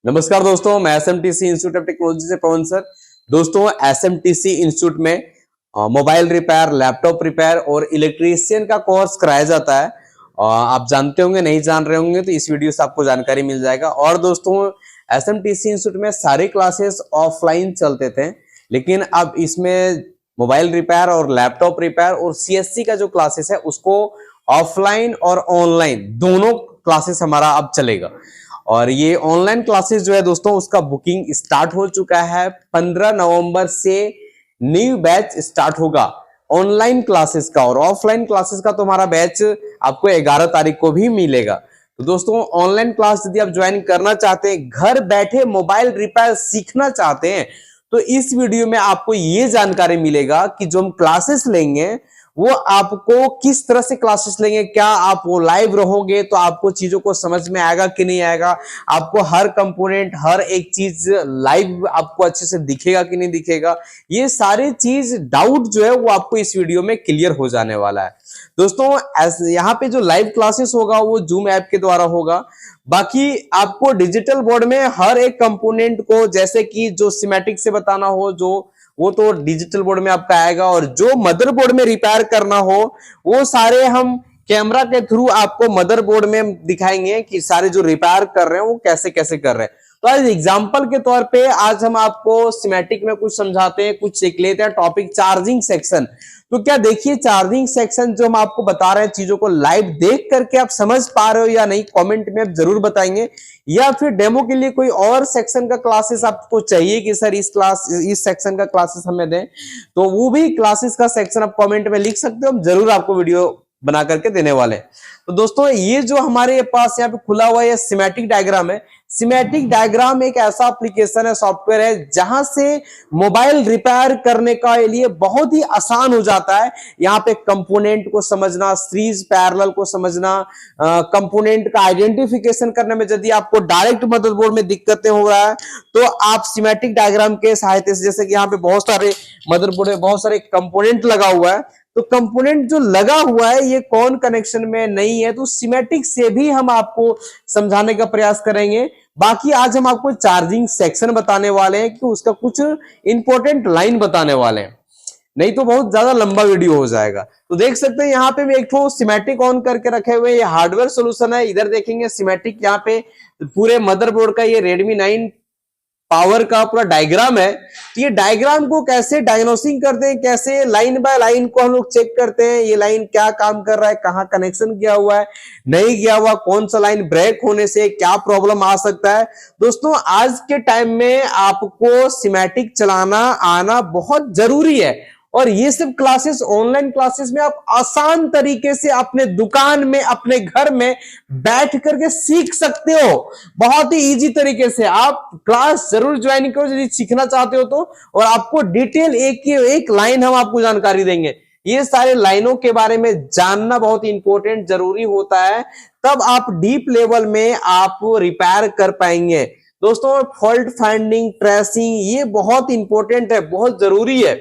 नमस्कार दोस्तों, मैं एसएमटीसी इंस्टीट्यूट ऑफ टेक्नोलॉजी से पवन सर। दोस्तों, एसएमटीसी इंस्टीट्यूट में मोबाइल रिपेयर, लैपटॉप रिपेयर और इलेक्ट्रीशियन का कोर्स कराया जाता है। आप जानते होंगे, नहीं जान रहे होंगे तो इस वीडियो से आपको जानकारी मिल जाएगा। और दोस्तों, एसएमटीसी इंस्टीट्यूट में सारे क्लासेस ऑफलाइन चलते थे, लेकिन अब इसमें मोबाइल रिपेयर और लैपटॉप रिपेयर और सीएससी का जो क्लासेस है उसको ऑफलाइन और ऑनलाइन दोनों क्लासेस हमारा अब चलेगा। और ये ऑनलाइन क्लासेस जो है दोस्तों, उसका बुकिंग स्टार्ट हो चुका है। 15 नवंबर से न्यू बैच स्टार्ट होगा ऑनलाइन क्लासेस का, और ऑफलाइन क्लासेस का तुम्हारा बैच आपको 11 तारीख को भी मिलेगा। तो दोस्तों, ऑनलाइन क्लास यदि आप ज्वाइन करना चाहते हैं, घर बैठे मोबाइल रिपेयर सीखना चाहते हैं, तो इस वीडियो में आपको ये जानकारी मिलेगा कि जो हम क्लासेस लेंगे वो आपको किस तरह से क्लासेस लेंगे, क्या आप वो लाइव रहोगे तो आपको चीजों को समझ में आएगा कि नहीं आएगा, आपको हर कंपोनेंट, हर एक चीज लाइव आपको अच्छे से दिखेगा कि नहीं दिखेगा, ये सारी चीज डाउट जो है वो आपको इस वीडियो में क्लियर हो जाने वाला है। दोस्तों, यहाँ पे जो लाइव क्लासेस होगा वो जूम ऐप के द्वारा होगा। बाकी आपको डिजिटल बोर्ड में हर एक कंपोनेंट को, जैसे कि जो सिमेटिक से बताना हो जो वो तो डिजिटल बोर्ड में आपका आएगा, और जो मदरबोर्ड में रिपेयर करना हो वो सारे हम कैमरा के थ्रू आपको मदरबोर्ड में दिखाएंगे कि सारे जो रिपेयर कर रहे हैं वो कैसे कैसे कर रहे हैं। तो आज एग्जांपल के तौर पे आज हम आपको सिमेटिक में कुछ समझाते हैं, कुछ सीख लेते हैं टॉपिक चार्जिंग सेक्शन। तो क्या देखिए, चार्जिंग सेक्शन जो हम आपको बता रहे हैं, चीजों को लाइव देख करके आप समझ पा रहे हो या नहीं, कमेंट में आप जरूर बताएंगे। या फिर डेमो के लिए कोई और सेक्शन का क्लासेस आपको चाहिए कि सर इस सेक्शन का क्लासेस हमें दें, तो वो भी क्लासेस का सेक्शन आप कमेंट में लिख सकते हो, हम जरूर आपको वीडियो बना करके देने वाले हैं। तो दोस्तों, ये जो हमारे पास यहाँ पे खुला हुआ है सिमेटिक डायग्राम है। सिमेटिक डायग्राम एक ऐसा एप्लीकेशन है, सॉफ्टवेयर है, जहां से मोबाइल रिपेयर करने का लिए बहुत ही आसान हो जाता है। यहाँ पे कंपोनेंट को समझना, सीरीज पैरेलल को समझना, कंपोनेंट का आइडेंटिफिकेशन करने में यदि आपको डायरेक्ट मदरबोर्ड में दिक्कतें हो रहा है तो आप सिमेटिक डायग्राम के सहायता से, जैसे कि यहाँ पे बहुत सारे मदरबोर्ड में बहुत सारे कंपोनेंट लगा हुआ है, तो कंपोनेंट जो लगा हुआ है ये कौन कनेक्शन में नहीं है, तो सिमेटिक से भी हम आपको समझाने का प्रयास करेंगे। बाकी आज हम आपको चार्जिंग सेक्शन बताने वाले हैं कि उसका कुछ इंपॉर्टेंट लाइन बताने वाले हैं, नहीं तो बहुत ज्यादा लंबा वीडियो हो जाएगा। तो देख सकते हैं यहाँ पे भी एक तो सिमेटिक ऑन करके रखे हुए, ये हार्डवेयर सोल्यूशन है। इधर देखेंगे सिमेटिक, यहाँ पे पूरे मदरबोर्ड का ये Redmi 9 पावर का पूरा डायग्राम है। तो ये डायग्राम को कैसे डायग्नोसिंग करते हैं, कैसे लाइन बाय लाइन को हम लोग चेक करते हैं, ये लाइन क्या काम कर रहा है, कहाँ कनेक्शन किया हुआ है, नहीं किया हुआ, कौन सा लाइन ब्रेक होने से क्या प्रॉब्लम आ सकता है। दोस्तों, आज के टाइम में आपको सिमेटिक चलाना आना बहुत जरूरी है, और ये सब क्लासेस, ऑनलाइन क्लासेस में आप आसान तरीके से अपने दुकान में, अपने घर में बैठ करके सीख सकते हो। बहुत ही इजी तरीके से आप क्लास जरूर ज्वाइन करो यदि सीखना चाहते हो तो। और आपको डिटेल एक लाइन हम आपको जानकारी देंगे। ये सारे लाइनों के बारे में जानना बहुत इंपॉर्टेंट जरूरी होता है, तब आप डीप लेवल में आप रिपेयर कर पाएंगे। दोस्तों, फॉल्ट फाइंडिंग, ट्रेसिंग, ये बहुत इंपॉर्टेंट है, बहुत जरूरी है,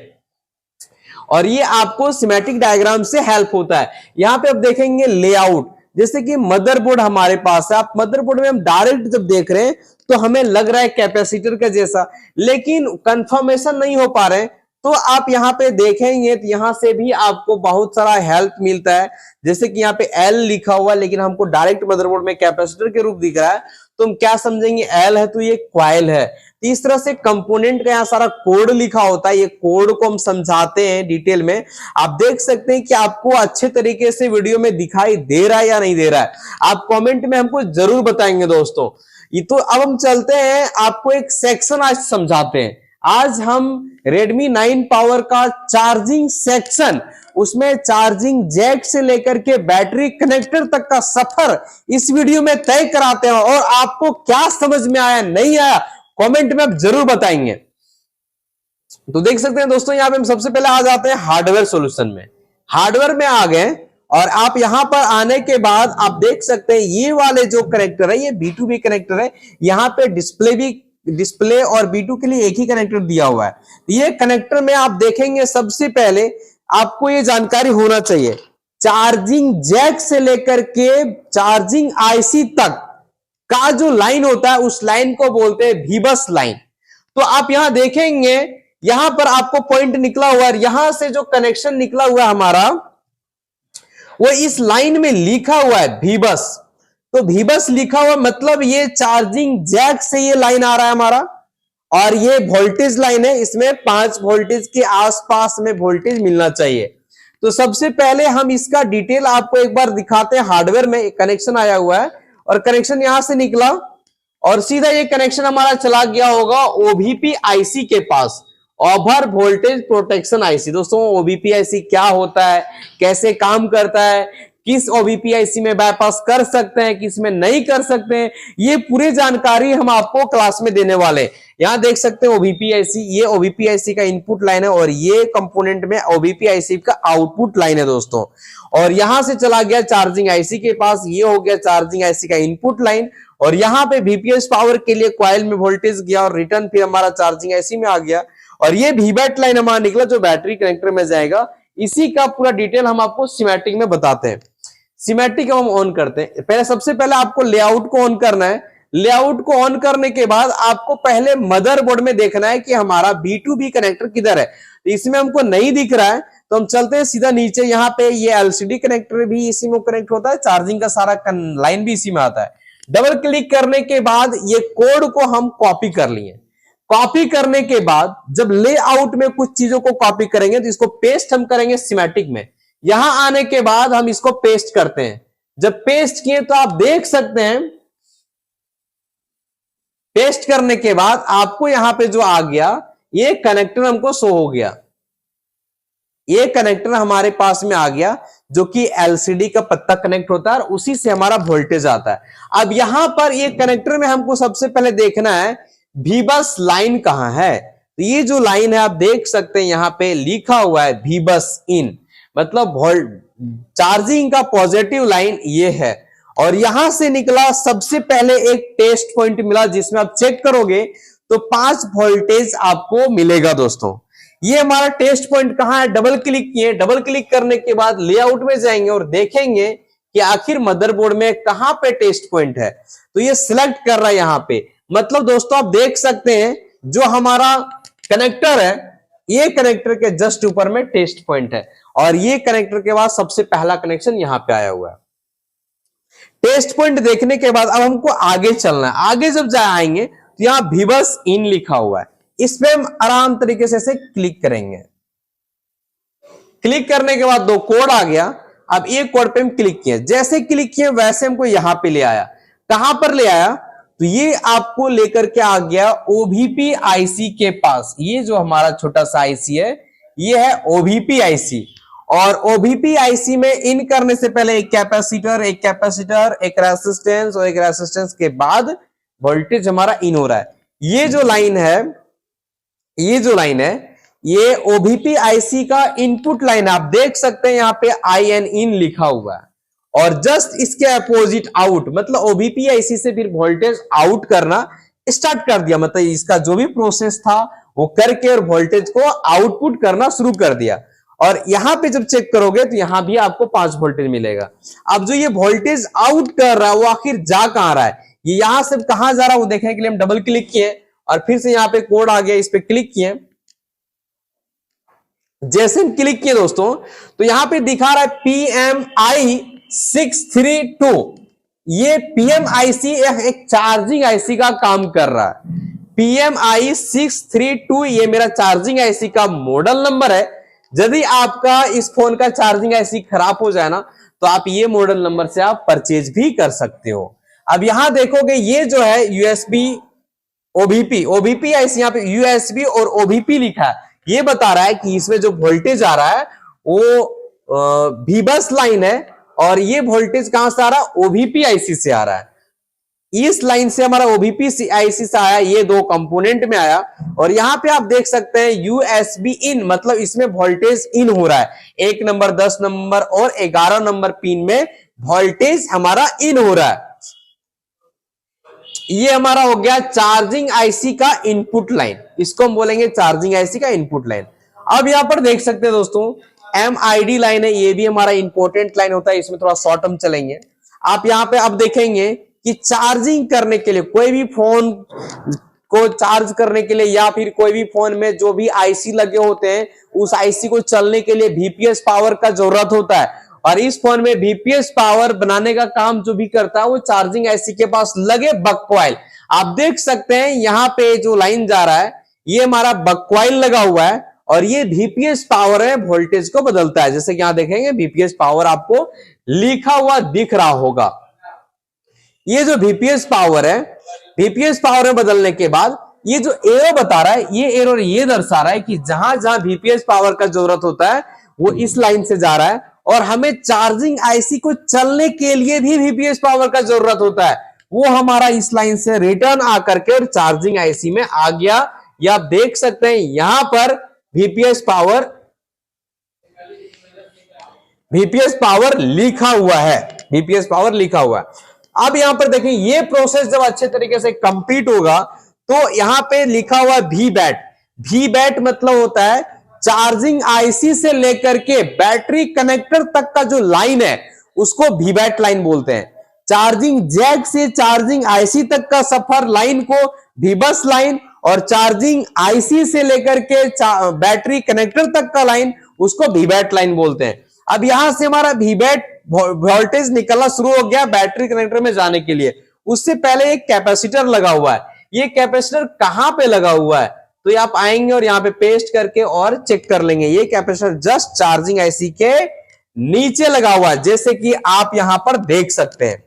और ये आपको सिमेटिक डायग्राम से हेल्प होता है। यहां पे आप देखेंगे लेआउट, जैसे कि मदरबोर्ड हमारे पास है। आप मदरबोर्ड में हम डायरेक्ट जब देख रहे हैं तो हमें लग रहा है कैपेसिटर का जैसा, लेकिन कंफर्मेशन नहीं हो पा रहे हैं, तो आप यहाँ पे देखेंगे तो यहाँ से भी आपको बहुत सारा हेल्प मिलता है। जैसे कि यहाँ पे L लिखा हुआ है, लेकिन हमको डायरेक्ट मदरबोर्ड में कैपेसिटर के रूप दिख रहा है, तो हम क्या समझेंगे, L है तो ये क्वाइल है। इस तरह से कंपोनेंट का यहाँ सारा कोड लिखा होता है, ये कोड को हम समझाते हैं डिटेल में। आप देख सकते हैं कि आपको अच्छे तरीके से वीडियो में दिखाई दे रहा है या नहीं दे रहा है, आप कमेंट में हमको जरूर बताएंगे दोस्तों। ये तो अब हम चलते हैं, आपको एक सेक्शन आज समझाते हैं। आज हम Redmi 9 पावर का चार्जिंग सेक्शन, उसमें चार्जिंग जैक से लेकर के बैटरी कनेक्टर तक का सफर इस वीडियो में तय कराते हैं, और आपको क्या समझ में आया, नहीं आया, कमेंट में आप जरूर बताएंगे। तो देख सकते हैं दोस्तों, यहां पे हम सबसे पहले आ जाते हैं हार्डवेयर सॉल्यूशन में। हार्डवेयर में आ गए, और आप यहां पर आने के बाद आप देख सकते हैं ये वाले जो कनेक्टर है, ये B2B कनेक्टर है। यहां पे डिस्प्ले और B2 के लिए एक ही कनेक्टर दिया हुआ है। ये कनेक्टर में आप देखेंगे, सबसे पहले आपको ये जानकारी होना चाहिए, चार्जिंग जैक से लेकर के चार्जिंग IC तक का जो लाइन होता है उस लाइन को बोलते हैं भीबस लाइन। तो आप यहां देखेंगे, यहां पर आपको पॉइंट निकला हुआ है, यहां से जो कनेक्शन निकला हुआ है हमारा वो इस लाइन में लिखा हुआ है भीबस। तो भीबस लिखा हुआ मतलब ये चार्जिंग जैक से ये लाइन आ रहा है हमारा, और ये वोल्टेज लाइन है, इसमें 5 वोल्टेज के आसपास में वोल्टेज मिलना चाहिए। तो सबसे पहले हम इसका डिटेल आपको एक बार दिखाते हैं। हार्डवेयर में कनेक्शन आया हुआ है और कनेक्शन यहां से निकला और सीधा ये कनेक्शन हमारा चला गया होगा ओबीपी आईसी के पास, ओवर वोल्टेज प्रोटेक्शन आईसी। दोस्तों ओबीपी आईसी क्या होता है, कैसे काम करता है, किस ओबीपी आईसी में बाईपास कर सकते हैं, किस में नहीं कर सकते हैं, ये पूरी जानकारी हम आपको क्लास में देने वाले हैं। यहां देख सकते हैं ओबीपी आईसी, ये ओबीपी आईसी का इनपुट लाइन है और ये कंपोनेंट में ओबीपी आईसी का आउटपुट लाइन है दोस्तों। और यहां से चला गया चार्जिंग आईसी के पास, ये हो गया चार्जिंग आईसी का इनपुट लाइन, और यहां पे वीपीएस पावर के लिए कॉइल में वोल्टेज गया और रिटर्न फिर हमारा चार्जिंग आईसी में आ गया, और ये वीबैट लाइन हमारा निकला जो बैटरी कनेक्टर में जाएगा। इसी का पूरा डिटेल हम आपको सिमेटिक में बताते हैं। सिमेटिक हम ऑन करते हैं, पहले सबसे पहले आपको लेआउट को ऑन करना है। लेआउट को ऑन करने के बाद आपको पहले मदरबोर्ड में देखना है कि हमारा B2B कनेक्टर किधर है। तो इसमें हमको नहीं दिख रहा है तो हम चलते हैं सीधा नीचे, यहाँ पे ये एलसीडी कनेक्टर भी इसी में कनेक्ट होता है, चार्जिंग का सारा लाइन भी इसी में आता है। डबल क्लिक करने के बाद ये कोड को हम कॉपी कर लिए। कॉपी करने के बाद जब लेआउट में कुछ चीजों को कॉपी करेंगे तो इसको पेस्ट हम करेंगे सिमेटिक में। यहां आने के बाद हम इसको पेस्ट करते हैं। जब पेस्ट किए तो आप देख सकते हैं, पेस्ट करने के बाद आपको यहां पे जो आ गया ये कनेक्टर हमको शो हो गया। ये कनेक्टर हमारे पास में आ गया जो कि एलसीडी का पत्ता कनेक्ट होता है और उसी से हमारा वोल्टेज आता है। अब यहां पर ये कनेक्टर में हमको सबसे पहले देखना है भीबस लाइन कहां है। तो ये जो लाइन है आप देख सकते हैं यहां पे लिखा हुआ है भीबस इन, मतलब चार्जिंग का पॉजिटिव लाइन ये है। और यहां से निकला सबसे पहले एक टेस्ट पॉइंट मिला जिसमें आप चेक करोगे तो 5 वोल्टेज आपको मिलेगा दोस्तों। ये हमारा टेस्ट पॉइंट कहां है, डबल क्लिक किए, डबल क्लिक करने के बाद लेआउट में जाएंगे और देखेंगे कि आखिर मदरबोर्ड में कहां पे टेस्ट पॉइंट है। तो ये सिलेक्ट कर रहा है यहां पे, मतलब दोस्तों आप देख सकते हैं जो हमारा कनेक्टर है ये कनेक्टर के जस्ट ऊपर में टेस्ट पॉइंट है, और ये कनेक्टर के बाद सबसे पहला कनेक्शन यहां पे आया हुआ है। टेस्ट पॉइंट देखने के बाद अब हमको आगे चलना है। आगे जब आएंगे तो यहां भीबस इन लिखा हुआ है, इस पे हम आराम तरीके से क्लिक करेंगे। क्लिक करने के बाद 2 कोड आ गया। अब एक कोड पे हम क्लिक किए, जैसे क्लिक किए वैसे हमको यहां पे ले आया। कहां पर ले आया, तो ये आपको लेकर के आ गया ओबीपी आईसी के पास। ये जो हमारा छोटा सा आईसी है ये है ओबीपी आईसी, और ओबीपी आईसी में इन करने से पहले एक कैपेसिटर, एक रेसिस्टेंस और एक रेसिस्टेंस के बाद वोल्टेज हमारा इन हो रहा है। ये जो लाइन है ये ओबीपी आईसी का इनपुट लाइन, आप देख सकते हैं यहां पे IN इन लिखा हुआ है, और जस्ट इसके अपोजिट आउट, मतलब ओबीपी आईसी से फिर वोल्टेज आउट करना स्टार्ट कर दिया, मतलब इसका जो भी प्रोसेस था वो करके और वोल्टेज को आउटपुट करना शुरू कर दिया। और यहां पे जब चेक करोगे तो यहां भी आपको 5 वोल्टेज मिलेगा। अब जो ये वोल्टेज आउट कर रहा है वो आखिर जा कहां रहा है, ये यहां से कहां जा रहा है वो देखने के लिए हम डबल क्लिक किए और फिर से यहां पे कोड आ गया, इस पे क्लिक किए। जैसे हम क्लिक किए दोस्तों तो यहां पे दिखा रहा है PMI 632। ये PMIC एक चार्जिंग आईसी का काम कर रहा है। PMI 632 ये मेरा चार्जिंग आईसी का मॉडल नंबर है। यदि आपका इस फोन का चार्जिंग आईसी खराब हो जाए ना तो आप ये मॉडल नंबर से आप परचेज भी कर सकते हो। अब यहां देखोगे ये जो है USB ओबीपी आईसी, यहां पे USB और OBP लिखा है। ये बता रहा है कि इसमें जो वोल्टेज आ रहा है वो भीबस लाइन है, और ये वोल्टेज कहां से आ रहा है, ओबीपी आईसी से आ रहा है। इस लाइन से हमारा ओबीपी आईसी से आया, ये 2 कंपोनेंट में आया। और यहां पे आप देख सकते हैं USB इन, मतलब इसमें वोल्टेज इन हो रहा है। 1 नंबर, 10 नंबर और 11 नंबर पिन में वोल्टेज हमारा इन हो रहा है। ये हमारा हो गया चार्जिंग आईसी का इनपुट लाइन, इसको हम बोलेंगे चार्जिंग आईसी का इनपुट लाइन। अब यहां पर देख सकते हैं दोस्तों MID लाइन है, ये भी हमारा इंपॉर्टेंट लाइन होता है, इसमें थोड़ा शॉर्ट हम चलेंगे। आप यहां पे अब देखेंगे कि चार्जिंग करने के लिए कोई भी फोन को चार्ज करने के लिए या फिर कोई भी फोन में जो भी आईसी लगे होते हैं उस आईसी को चलने के लिए VPS पावर का जरूरत होता है। और इस फोन में VPS पावर बनाने का काम जो भी करता है वो चार्जिंग आईसी के पास लगे बक कॉइल। आप देख सकते हैं यहां पे जो लाइन जा रहा है ये हमारा बक कॉइल लगा हुआ है और ये VPS पावर है, वोल्टेज को बदलता है। जैसे कि यहां देखेंगे VPS पावर आपको लिखा हुआ दिख रहा होगा। ये जो VPS पावर है, VPS पावर में बदलने के बाद ये जो एरो बता रहा है, ये एरो ये दर्शा रहा है कि जहां जहां VPS पावर का जरूरत होता है वो इस लाइन से जा रहा है और हमें चार्जिंग आईसी को चलने के लिए भी VPS पावर का जरूरत होता है, वो हमारा इस लाइन से रिटर्न आकर के और चार्जिंग आईसी में आ गया। ये आप देख सकते हैं यहां पर VPS पावर लिखा हुआ है, VPS पावर लिखा हुआ है। अब यहां पर देखिए ये प्रोसेस जब अच्छे तरीके से कंप्लीट होगा तो यहां पे लिखा हुआ VBAT। VBAT मतलब होता है चार्जिंग आईसी से लेकर के बैटरी कनेक्टर तक का जो लाइन है उसको VBAT लाइन बोलते हैं। चार्जिंग जैक से चार्जिंग आईसी तक का सफर लाइन को VBUS लाइन और चार्जिंग आईसी से लेकर के बैटरी कनेक्टर तक का लाइन उसको VBAT लाइन बोलते हैं। अब यहां से हमारा VBAT वोल्टेज निकलना शुरू हो गया बैटरी कनेक्टर में जाने के लिए। उससे पहले एक कैपेसिटर लगा हुआ है। ये कैपेसिटर कहां पे लगा हुआ है तो ये आप आएंगे और यहां पे पेस्ट करके और चेक कर लेंगे। ये कैपेसिटर जस्ट चार्जिंग आईसी के नीचे लगा हुआ है, जैसे कि आप यहां पर देख सकते हैं।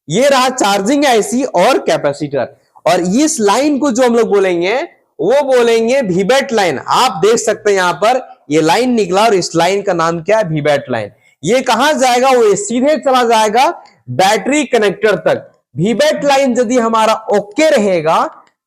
ये रहा चार्जिंग आईसी और कैपेसिटर और इस लाइन को जो हम लोग बोलेंगे वो बोलेंगे VBAT लाइन। आप देख सकते हैं यहां पर ये लाइन निकला और इस लाइन का नाम क्या है VBAT लाइन। ये कहां जाएगा वो सीधे चला जाएगा बैटरी कनेक्टर तक। VBAT लाइन यदि हमारा ओके रहेगा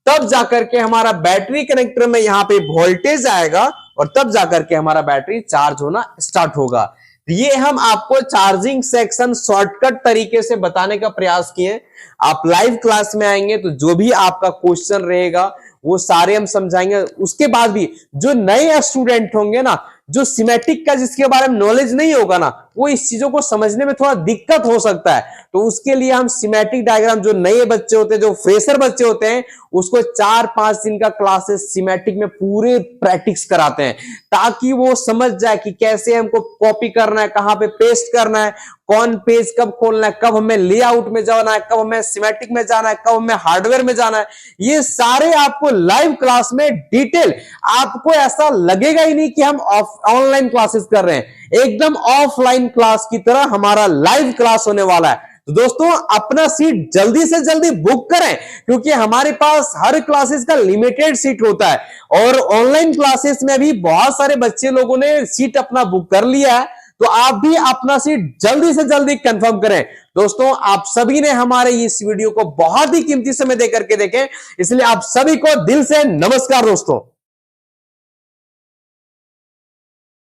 तब जाकर के हमारा बैटरी कनेक्टर में यहां पे वोल्टेज आएगा और तब जाकर के हमारा बैटरी चार्ज होना स्टार्ट होगा। ये हम आपको चार्जिंग सेक्शन शॉर्टकट तरीके से बताने का प्रयास किए। आप लाइव क्लास में आएंगे तो जो भी आपका क्वेश्चन रहेगा वो सारे हम समझाएंगे। उसके बाद भी जो नए स्टूडेंट होंगे ना, जो सिमेटिक का जिसके बारे में नॉलेज नहीं होगा ना, वो इस चीजों को समझने में थोड़ा दिक्कत हो सकता है। तो उसके लिए हम सिमेटिक डायग्राम, जो नए बच्चे होते हैं, जो फ्रेशर बच्चे होते हैं, उसको 4-5 दिन का क्लासेस सिमेटिक में पूरे प्रैक्टिस कराते हैं ताकि वो समझ जाए कि कैसे हमको कॉपी करना है, कहां पे पेस्ट करना है, कौन पेज कब खोलना है, कब हमें लेआउट में जाना है, कब हमें सिमेटिक में जाना है, कब हमें हार्डवेयर में जाना है। ये सारे आपको लाइव क्लास में डिटेल, आपको ऐसा लगेगा ही नहीं कि हम ऑनलाइन क्लासेस कर रहे हैं। एकदम ऑफलाइन क्लास की तरह हमारा लाइव क्लास होने वाला है। तो दोस्तों अपना सीट जल्दी से जल्दी बुक करें क्योंकि हमारे पास हर क्लासेस का लिमिटेड सीट होता है और ऑनलाइन क्लासेस में भी बहुत सारे बच्चे लोगों ने सीट अपना बुक कर लिया है। तो आप भी अपना सीट जल्दी से जल्दी कंफर्म करें। दोस्तों आप सभी ने हमारे इस वीडियो को बहुत ही कीमती समय देकर के देखें, इसलिए आप सभी को दिल से नमस्कार दोस्तों।